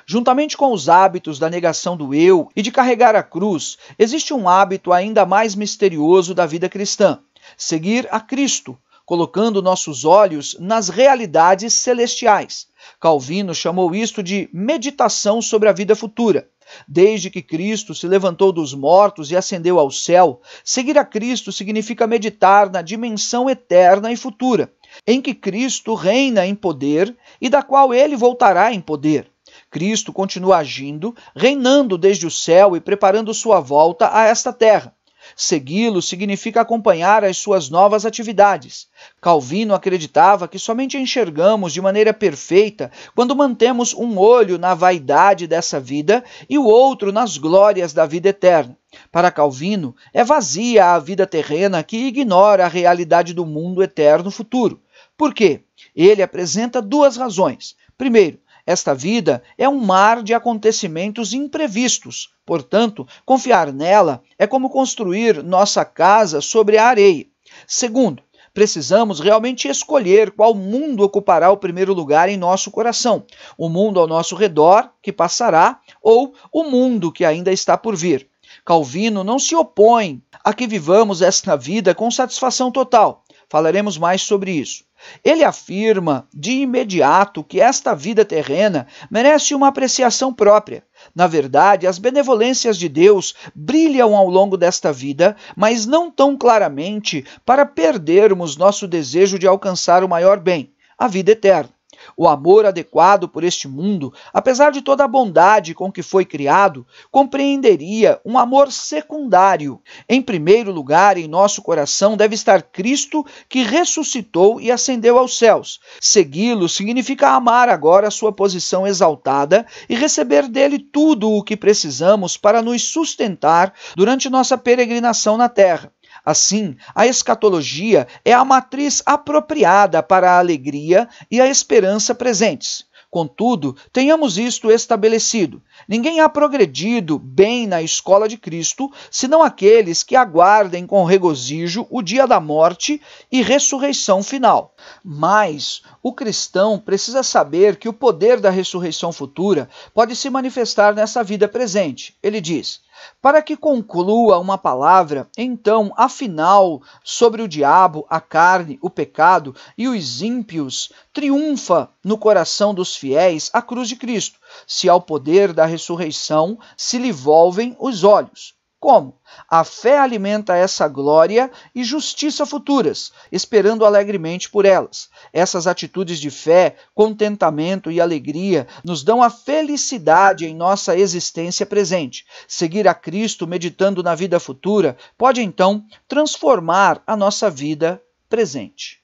A: Juntamente com os hábitos da negação do eu e de carregar a cruz, existe um hábito ainda mais misterioso da vida cristã: seguir a Cristo, colocando nossos olhos nas realidades celestiais. Calvino chamou isto de meditação sobre a vida futura. Desde que Cristo se levantou dos mortos e ascendeu ao céu, seguir a Cristo significa meditar na dimensão eterna e futura, em que Cristo reina em poder e da qual ele voltará em poder. Cristo continua agindo, reinando desde o céu e preparando sua volta a esta terra. Segui-lo significa acompanhar as suas novas atividades. Calvino acreditava que somente enxergamos de maneira perfeita quando mantemos um olho na vaidade dessa vida e o outro nas glórias da vida eterna. Para Calvino, é vazia a vida terrena que ignora a realidade do mundo eterno futuro. Por quê? Ele apresenta duas razões. Primeiro, esta vida é um mar de acontecimentos imprevistos. Portanto, confiar nela é como construir nossa casa sobre a areia. Segundo, precisamos realmente escolher qual mundo ocupará o primeiro lugar em nosso coração. O mundo ao nosso redor, que passará, ou o mundo que ainda está por vir. Calvino não se opõe a que vivamos esta vida com satisfação total. Falaremos mais sobre isso. Ele afirma de imediato que esta vida terrena merece uma apreciação própria. Na verdade, as benevolências de Deus brilham ao longo desta vida, mas não tão claramente para perdermos nosso desejo de alcançar o maior bem, a vida eterna. O amor adequado por este mundo, apesar de toda a bondade com que foi criado, compreenderia um amor secundário. Em primeiro lugar, em nosso coração deve estar Cristo, que ressuscitou e ascendeu aos céus. Segui-lo significa amar agora a sua posição exaltada e receber dele tudo o que precisamos para nos sustentar durante nossa peregrinação na terra. Assim, a escatologia é a matriz apropriada para a alegria e a esperança presentes. Contudo, tenhamos isto estabelecido: ninguém há progredido bem na escola de Cristo, senão aqueles que aguardem com regozijo o dia da morte e ressurreição final. Mas o cristão precisa saber que o poder da ressurreição futura pode se manifestar nessa vida presente. Ele diz: para que conclua uma palavra, então, afinal, sobre o diabo, a carne, o pecado e os ímpios, triunfa no coração dos fiéis a cruz de Cristo, se ao poder da ressurreição se lhe volvem os olhos. Como? A fé alimenta essa glória e justiça futuras, esperando alegremente por elas. Essas atitudes de fé, contentamento e alegria nos dão a felicidade em nossa existência presente. Seguir a Cristo meditando na vida futura pode então transformar a nossa vida presente.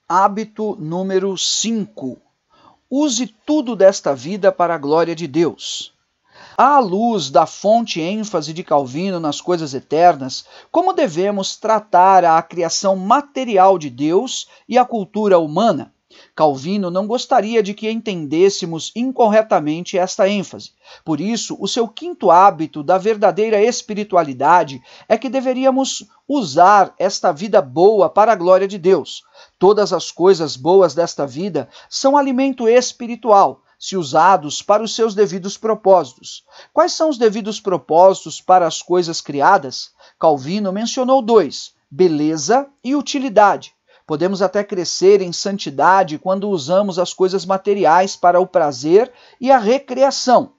A: Hábito número 5. Use tudo desta vida para a glória de Deus. À luz da fonte ênfase de Calvino nas coisas eternas, como devemos tratar a criação material de Deus e a cultura humana? Calvino não gostaria de que entendêssemos incorretamente esta ênfase. Por isso, o seu quinto hábito da verdadeira espiritualidade é que deveríamos usar esta vida boa para a glória de Deus. Todas as coisas boas desta vida são alimento espiritual, se usados para os seus devidos propósitos. Quais são os devidos propósitos para as coisas criadas? Calvino mencionou 2, beleza e utilidade. Podemos até crescer em santidade quando usamos as coisas materiais para o prazer e a recreação.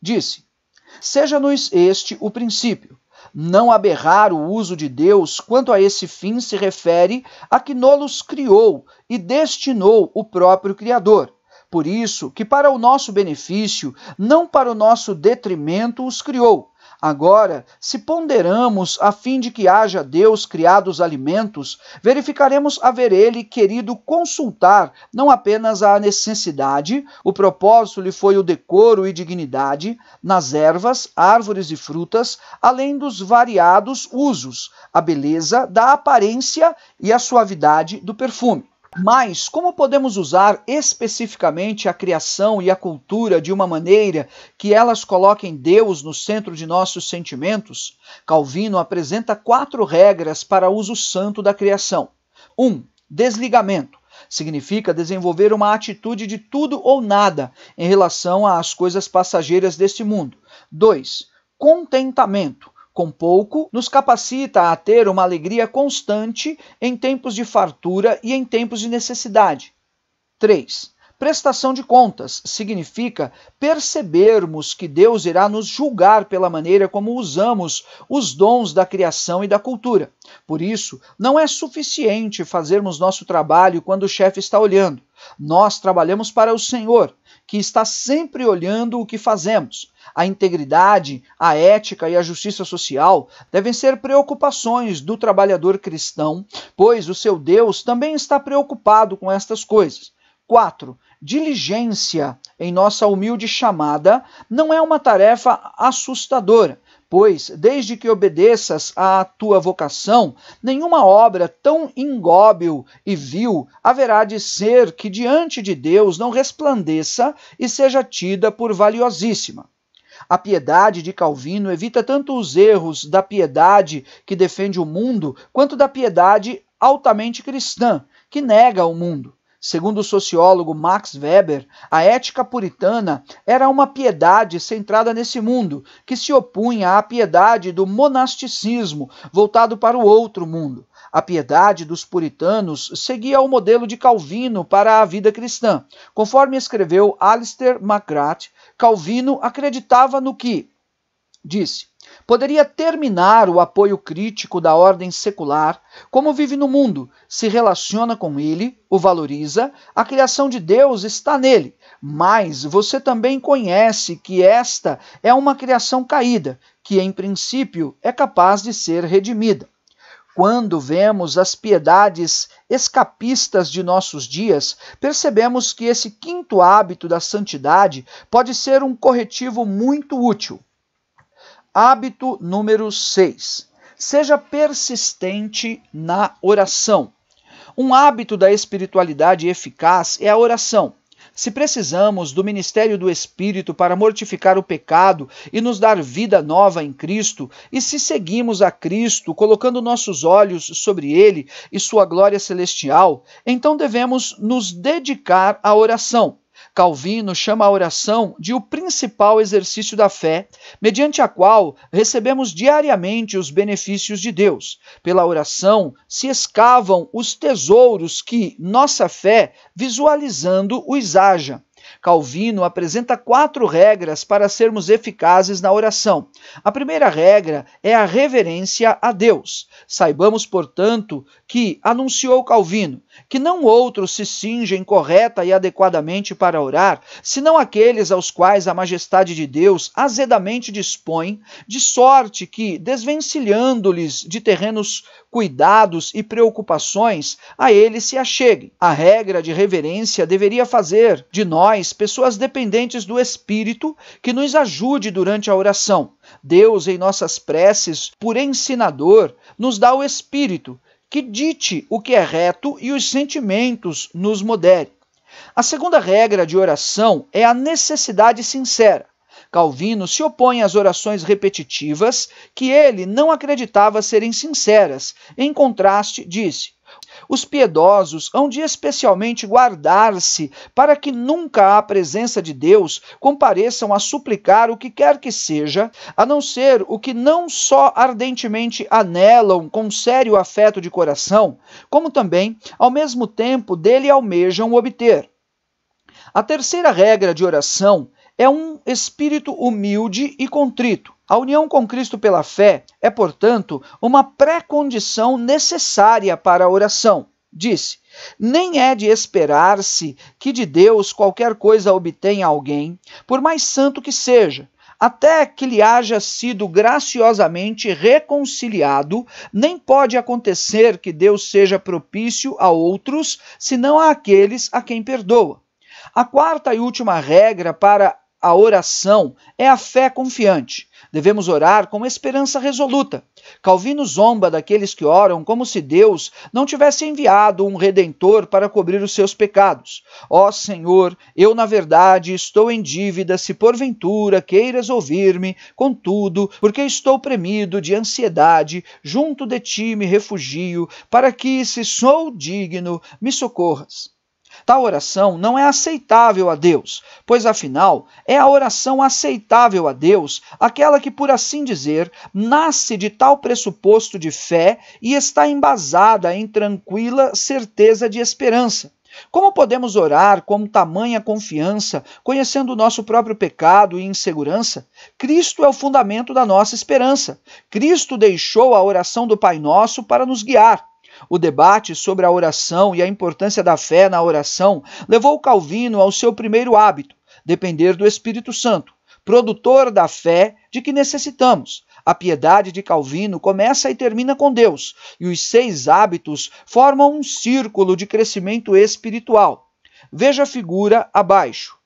A: Disse: seja-nos este o princípio. Não aberrar o uso de Deus quanto a esse fim se refere a que nos criou e destinou o próprio Criador. Por isso que para o nosso benefício, não para o nosso detrimento, os criou. Agora, se ponderamos a fim de que haja Deus criado os alimentos, verificaremos haver ele querido consultar não apenas a necessidade, o propósito lhe foi o decoro e dignidade, nas ervas, árvores e frutas, além dos variados usos, a beleza da aparência e a suavidade do perfume. Mas como podemos usar especificamente a criação e a cultura de uma maneira que elas coloquem Deus no centro de nossos sentimentos? Calvino apresenta 4 regras para uso santo da criação. 1. Desligamento. Significa desenvolver uma atitude de tudo ou nada em relação às coisas passageiras deste mundo. 2. Contentamento. Com pouco, nos capacita a ter uma alegria constante em tempos de fartura e em tempos de necessidade. 3. Prestação de contas significa percebermos que Deus irá nos julgar pela maneira como usamos os dons da criação e da cultura. Por isso, não é suficiente fazermos nosso trabalho quando o chefe está olhando. Nós trabalhamos para o Senhor, que está sempre olhando o que fazemos. A integridade, a ética e a justiça social devem ser preocupações do trabalhador cristão, pois o seu Deus também está preocupado com estas coisas. 4. Diligência em nossa humilde chamada não é uma tarefa assustadora, pois, desde que obedeças à tua vocação, nenhuma obra tão ignóbil e vil haverá de ser que diante de Deus não resplandeça e seja tida por valiosíssima. A piedade de Calvino evita tanto os erros da piedade que defende o mundo, quanto da piedade altamente cristã, que nega o mundo. Segundo o sociólogo Max Weber, a ética puritana era uma piedade centrada nesse mundo, que se opunha à piedade do monasticismo, voltado para o outro mundo. A piedade dos puritanos seguia o modelo de Calvino para a vida cristã. Conforme escreveu Alistair McGrath, Calvino acreditava no que, disse, poderia terminar o apoio crítico da ordem secular, como vive no mundo, se relaciona com ele, o valoriza, a criação de Deus está nele, mas você também conhece que esta é uma criação caída, que em princípio é capaz de ser redimida. Quando vemos as piedades escapistas de nossos dias, percebemos que esse quinto hábito da santidade pode ser um corretivo muito útil. Hábito número 6. Seja persistente na oração. Um hábito da espiritualidade eficaz é a oração. Se precisamos do ministério do Espírito para mortificar o pecado e nos dar vida nova em Cristo, e se seguimos a Cristo, colocando nossos olhos sobre Ele e sua glória celestial, então devemos nos dedicar à oração. Calvino chama a oração de o principal exercício da fé, mediante a qual recebemos diariamente os benefícios de Deus. Pela oração se escavam os tesouros que nossa fé, visualizando, os haja. Calvino apresenta 4 regras para sermos eficazes na oração. A primeira regra é a reverência a Deus. Saibamos, portanto, que, anunciou Calvino, que não outros se cingem correta e adequadamente para orar, senão aqueles aos quais a majestade de Deus azedamente dispõe, de sorte que, desvencilhando-lhes de terrenos cuidados e preocupações, a eles se acheguem. A regra de reverência deveria fazer de nós pessoas dependentes do Espírito que nos ajude durante a oração. Deus, em nossas preces, por ensinador, nos dá o Espírito, que dite o que é reto e os sentimentos nos modere. A segunda regra de oração é a necessidade sincera. Calvino se opõe às orações repetitivas, que ele não acreditava serem sinceras. Em contraste, disse: os piedosos hão de especialmente guardar-se para que nunca à presença de Deus compareçam a suplicar o que quer que seja, a não ser o que não só ardentemente anelam com sério afeto de coração, como também, ao mesmo tempo, dele almejam obter. A terceira regra de oração é um espírito humilde e contrito. A união com Cristo pela fé é, portanto, uma pré-condição necessária para a oração. Disse: nem é de esperar-se que de Deus qualquer coisa obtenha alguém, por mais santo que seja, até que lhe haja sido graciosamente reconciliado, nem pode acontecer que Deus seja propício a outros, senão àqueles a quem perdoa. A quarta e última regra para a oração é a fé confiante. Devemos orar com esperança resoluta. Calvino zomba daqueles que oram como se Deus não tivesse enviado um Redentor para cobrir os seus pecados. Ó Senhor, eu na verdade estou em dívida, se porventura queiras ouvir-me, contudo, porque estou premido de ansiedade, junto de ti me refugio, para que, se sou digno, me socorras. Tal oração não é aceitável a Deus, pois afinal é a oração aceitável a Deus, aquela que, por assim dizer, nasce de tal pressuposto de fé e está embasada em tranquila certeza de esperança. Como podemos orar com tamanha confiança, conhecendo o nosso próprio pecado e insegurança? Cristo é o fundamento da nossa esperança. Cristo deixou a oração do Pai Nosso para nos guiar. O debate sobre a oração e a importância da fé na oração levou Calvino ao seu primeiro hábito, depender do Espírito Santo, produtor da fé de que necessitamos. A piedade de Calvino começa e termina com Deus, e os 6 hábitos formam um círculo de crescimento espiritual. Veja a figura abaixo.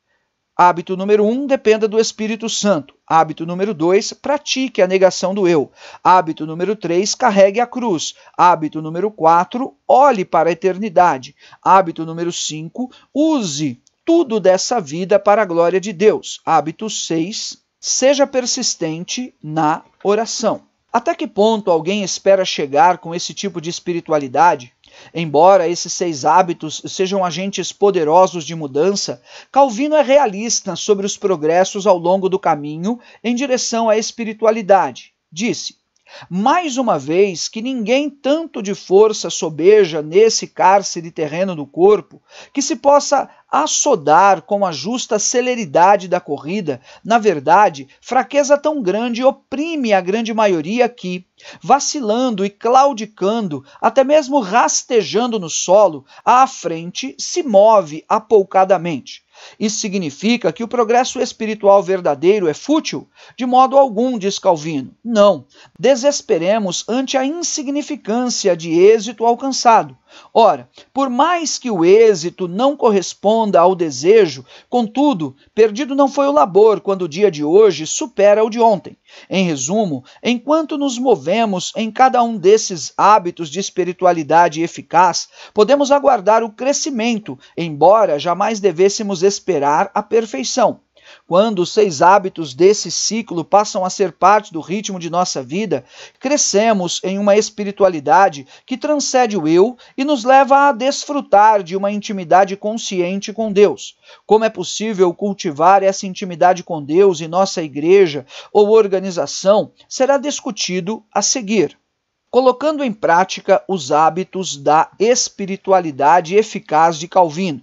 A: Hábito número 1, dependa do Espírito Santo. Hábito número 2, pratique a negação do eu. Hábito número 3, carregue a cruz. Hábito número 4, olhe para a eternidade. Hábito número 5, use tudo dessa vida para a glória de Deus. Hábito 6, seja persistente na oração. Até que ponto alguém espera chegar com esse tipo de espiritualidade? Embora esses 6 hábitos sejam agentes poderosos de mudança, Calvino é realista sobre os progressos ao longo do caminho em direção à espiritualidade. Disse: mais uma vez que ninguém tanto de força sobeja nesse cárcere terreno do corpo, que se possa assodar com a justa celeridade da corrida, na verdade, fraqueza tão grande oprime a grande maioria que, vacilando e claudicando, até mesmo rastejando no solo, à frente se move apoucadamente. Isso significa que o progresso espiritual verdadeiro é fútil? De modo algum, diz Calvino. Não. Desesperemos ante a insignificância de êxito alcançado. Ora, por mais que o êxito não corresponda ao desejo, contudo, perdido não foi o labor quando o dia de hoje supera o de ontem. Em resumo, enquanto nos movemos em cada um desses hábitos de espiritualidade eficaz, podemos aguardar o crescimento, embora jamais devêssemos esperar a perfeição. Quando os 6 hábitos desse ciclo passam a ser parte do ritmo de nossa vida, crescemos em uma espiritualidade que transcende o eu e nos leva a desfrutar de uma intimidade consciente com Deus. Como é possível cultivar essa intimidade com Deus em nossa igreja ou organização será discutido a seguir. Colocando em prática os hábitos da espiritualidade eficaz de Calvino.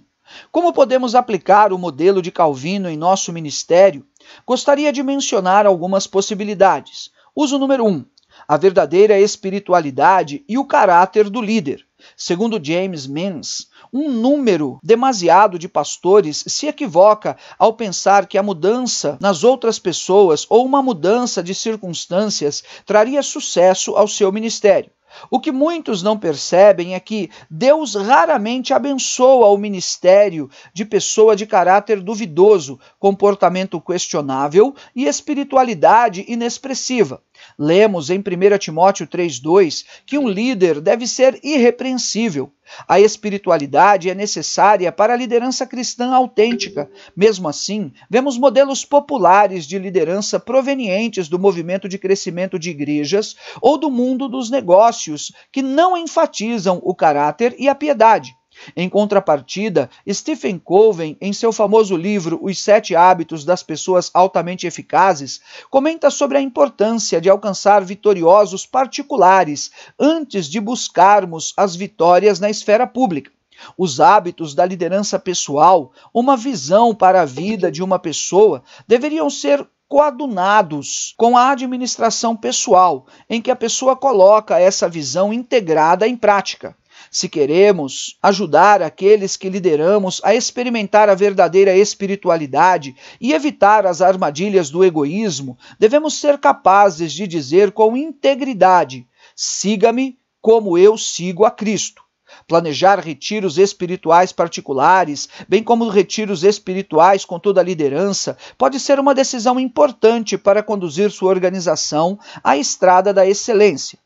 A: Como podemos aplicar o modelo de Calvino em nosso ministério? Gostaria de mencionar algumas possibilidades. Uso número 1. A verdadeira espiritualidade e o caráter do líder. Segundo James Means, um número demasiado de pastores se equivoca ao pensar que a mudança nas outras pessoas ou uma mudança de circunstâncias traria sucesso ao seu ministério. O que muitos não percebem é que Deus raramente abençoa o ministério de pessoa de caráter duvidoso, comportamento questionável e espiritualidade inexpressiva. Lemos em 1 Timóteo 3,2 que um líder deve ser irrepreensível. A espiritualidade é necessária para a liderança cristã autêntica. Mesmo assim, vemos modelos populares de liderança provenientes do movimento de crescimento de igrejas ou do mundo dos negócios que não enfatizam o caráter e a piedade. Em contrapartida, Stephen Covey, em seu famoso livro Os 7 Hábitos das Pessoas Altamente Eficazes, comenta sobre a importância de alcançar vitoriosos particulares antes de buscarmos as vitórias na esfera pública. Os hábitos da liderança pessoal, uma visão para a vida de uma pessoa, deveriam ser coadunados com a administração pessoal, em que a pessoa coloca essa visão integrada em prática. Se queremos ajudar aqueles que lideramos a experimentar a verdadeira espiritualidade e evitar as armadilhas do egoísmo, devemos ser capazes de dizer com integridade: siga-me como eu sigo a Cristo. Planejar retiros espirituais particulares, bem como retiros espirituais com toda a liderança, pode ser uma decisão importante para conduzir sua organização à estrada da excelência.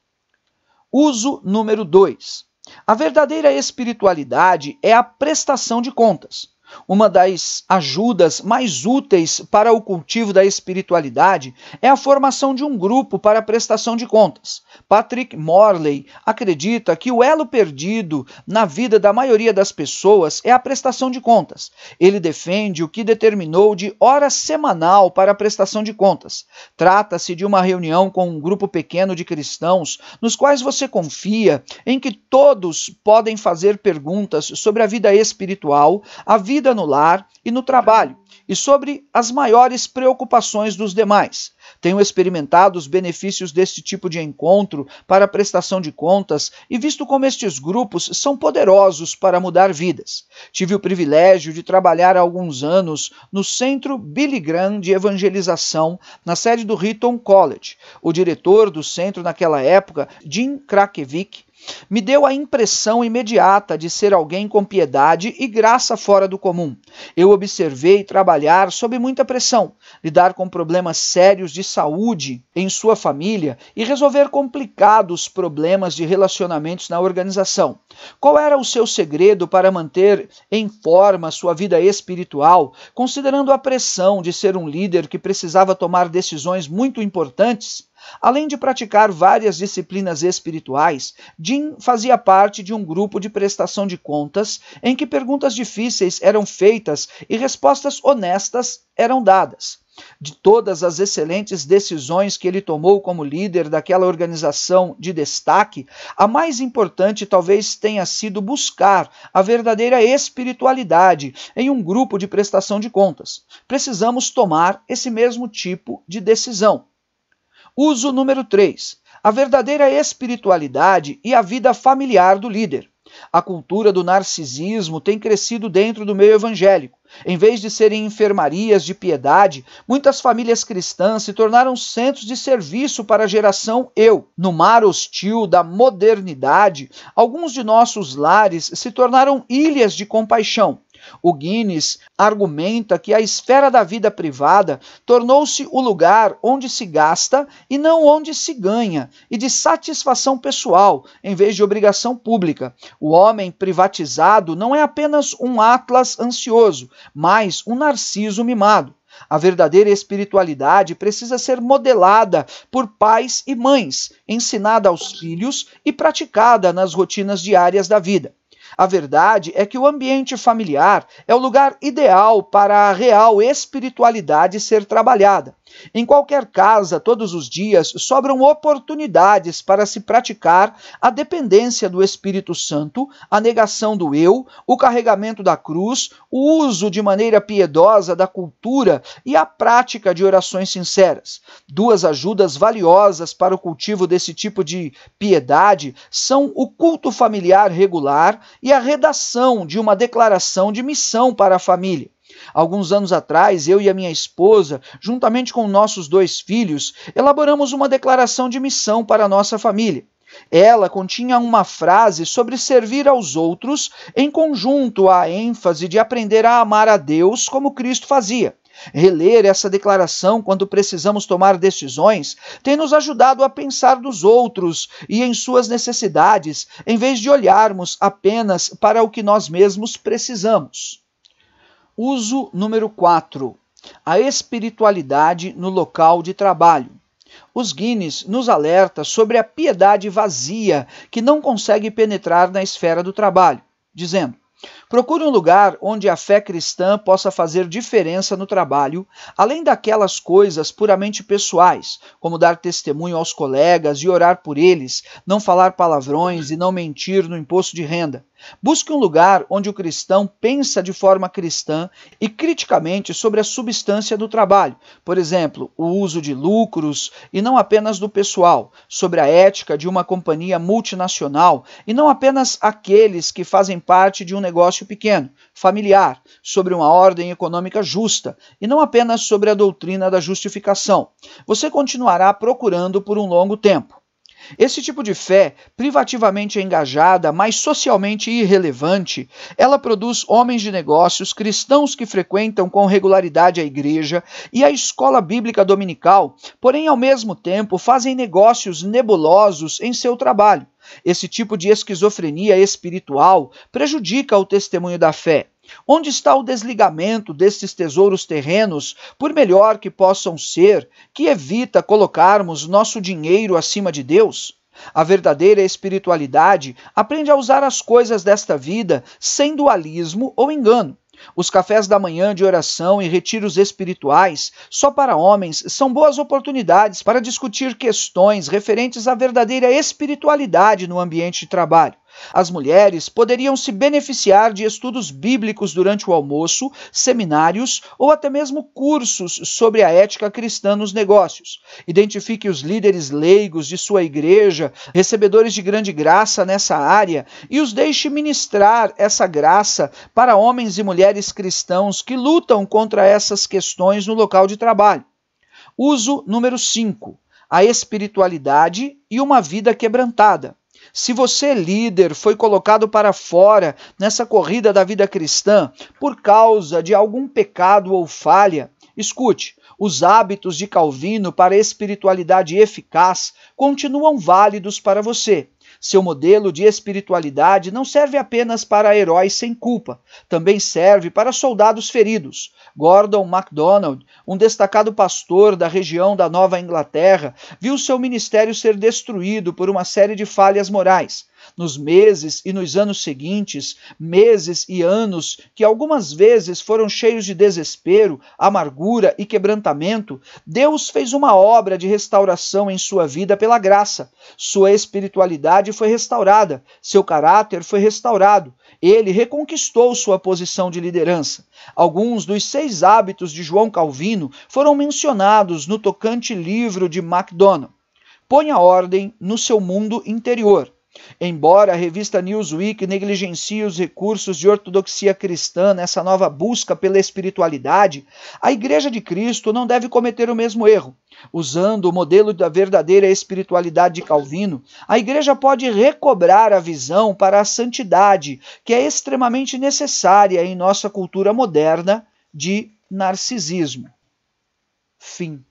A: Uso número 2. A verdadeira espiritualidade é a prestação de contas. Uma das ajudas mais úteis para o cultivo da espiritualidade é a formação de um grupo para a prestação de contas. Patrick Morley acredita que o elo perdido na vida da maioria das pessoas é a prestação de contas. Ele defende o que determinou de hora semanal para a prestação de contas. Trata-se de uma reunião com um grupo pequeno de cristãos nos quais você confia, em que todos podem fazer perguntas sobre a vida espiritual, a vida no lar e no trabalho, e sobre as maiores preocupações dos demais. Tenho experimentado os benefícios deste tipo de encontro para a prestação de contas e visto como estes grupos são poderosos para mudar vidas. Tive o privilégio de trabalhar há alguns anos no Centro Billy Graham de Evangelização, na sede do Eton College. O diretor do centro naquela época, Jim Krakiewicz, me deu a impressão imediata de ser alguém com piedade e graça fora do comum. Eu observei trabalhar sob muita pressão, lidar com problemas sérios de saúde em sua família e resolver complicados problemas de relacionamentos na organização. Qual era o seu segredo para manter em forma sua vida espiritual, considerando a pressão de ser um líder que precisava tomar decisões muito importantes? Além de praticar várias disciplinas espirituais, Jim fazia parte de um grupo de prestação de contas em que perguntas difíceis eram feitas e respostas honestas eram dadas. De todas as excelentes decisões que ele tomou como líder daquela organização de destaque, a mais importante talvez tenha sido buscar a verdadeira espiritualidade em um grupo de prestação de contas. Precisamos tomar esse mesmo tipo de decisão. Uso número 3. A verdadeira espiritualidade e a vida familiar do líder. A cultura do narcisismo tem crescido dentro do meio evangélico. Em vez de serem enfermarias de piedade, muitas famílias cristãs se tornaram centros de serviço para a geração eu. No mar hostil da modernidade, alguns de nossos lares se tornaram ilhas de compaixão. O Guinness argumenta que a esfera da vida privada tornou-se o lugar onde se gasta e não onde se ganha, e de satisfação pessoal, em vez de obrigação pública. O homem privatizado não é apenas um Atlas ansioso, mas um Narciso mimado. A verdadeira espiritualidade precisa ser modelada por pais e mães, ensinada aos filhos e praticada nas rotinas diárias da vida. A verdade é que o ambiente familiar é o lugar ideal para a real espiritualidade ser trabalhada. Em qualquer casa, todos os dias, sobram oportunidades para se praticar a dependência do Espírito Santo, a negação do eu, o carregamento da cruz, o uso de maneira piedosa da cultura e a prática de orações sinceras. Duas ajudas valiosas para o cultivo desse tipo de piedade são o culto familiar regular e a redação de uma declaração de missão para a família. Alguns anos atrás, eu e a minha esposa, juntamente com nossos 2 filhos, elaboramos uma declaração de missão para a nossa família. Ela continha uma frase sobre servir aos outros, em conjunto à ênfase de aprender a amar a Deus como Cristo fazia. Reler essa declaração quando precisamos tomar decisões tem nos ajudado a pensar dos outros e em suas necessidades, em vez de olharmos apenas para o que nós mesmos precisamos. Uso número 4. A espiritualidade no local de trabalho. Os Guinness nos alerta sobre a piedade vazia que não consegue penetrar na esfera do trabalho, dizendo: procure um lugar onde a fé cristã possa fazer diferença no trabalho, além daquelas coisas puramente pessoais, como dar testemunho aos colegas e orar por eles, não falar palavrões e não mentir no imposto de renda. Busque um lugar onde o cristão pensa de forma cristã e criticamente sobre a substância do trabalho, por exemplo, o uso de lucros e não apenas do pessoal, sobre a ética de uma companhia multinacional e não apenas aqueles que fazem parte de um negócio pequeno, familiar, sobre uma ordem econômica justa e não apenas sobre a doutrina da justificação. Você continuará procurando por um longo tempo. Esse tipo de fé, privativamente engajada, mas socialmente irrelevante, ela produz homens de negócios, cristãos que frequentam com regularidade a igreja e a escola bíblica dominical, porém ao mesmo tempo fazem negócios nebulosos em seu trabalho. Esse tipo de esquizofrenia espiritual prejudica o testemunho da fé. Onde está o desligamento destes tesouros terrenos, por melhor que possam ser, que evita colocarmos nosso dinheiro acima de Deus? A verdadeira espiritualidade aprende a usar as coisas desta vida sem dualismo ou engano. Os cafés da manhã de oração e retiros espirituais, só para homens, são boas oportunidades para discutir questões referentes à verdadeira espiritualidade no ambiente de trabalho. As mulheres poderiam se beneficiar de estudos bíblicos durante o almoço, seminários ou até mesmo cursos sobre a ética cristã nos negócios. Identifique os líderes leigos de sua igreja, recebedores de grande graça nessa área, e os deixe ministrar essa graça para homens e mulheres cristãos que lutam contra essas questões no local de trabalho. Uso número 5. A espiritualidade e uma vida quebrantada. Se você, líder, foi colocado para fora nessa corrida da vida cristã por causa de algum pecado ou falha, escute, os hábitos de Calvino para a espiritualidade eficaz continuam válidos para você. Seu modelo de espiritualidade não serve apenas para heróis sem culpa, também serve para soldados feridos. Gordon MacDonald, um destacado pastor da região da Nova Inglaterra, viu seu ministério ser destruído por uma série de falhas morais. Nos meses e nos anos seguintes, meses e anos que algumas vezes foram cheios de desespero, amargura e quebrantamento, Deus fez uma obra de restauração em sua vida pela graça. Sua espiritualidade foi restaurada, seu caráter foi restaurado. Ele reconquistou sua posição de liderança. Alguns dos 6 hábitos de João Calvino foram mencionados no tocante livro de MacDonald. Ponha ordem no seu mundo interior. Embora a revista Newsweek negligencie os recursos de ortodoxia cristã nessa nova busca pela espiritualidade, a Igreja de Cristo não deve cometer o mesmo erro. Usando o modelo da verdadeira espiritualidade de Calvino, a Igreja pode recobrar a visão para a santidade, que é extremamente necessária em nossa cultura moderna de narcisismo. Fim.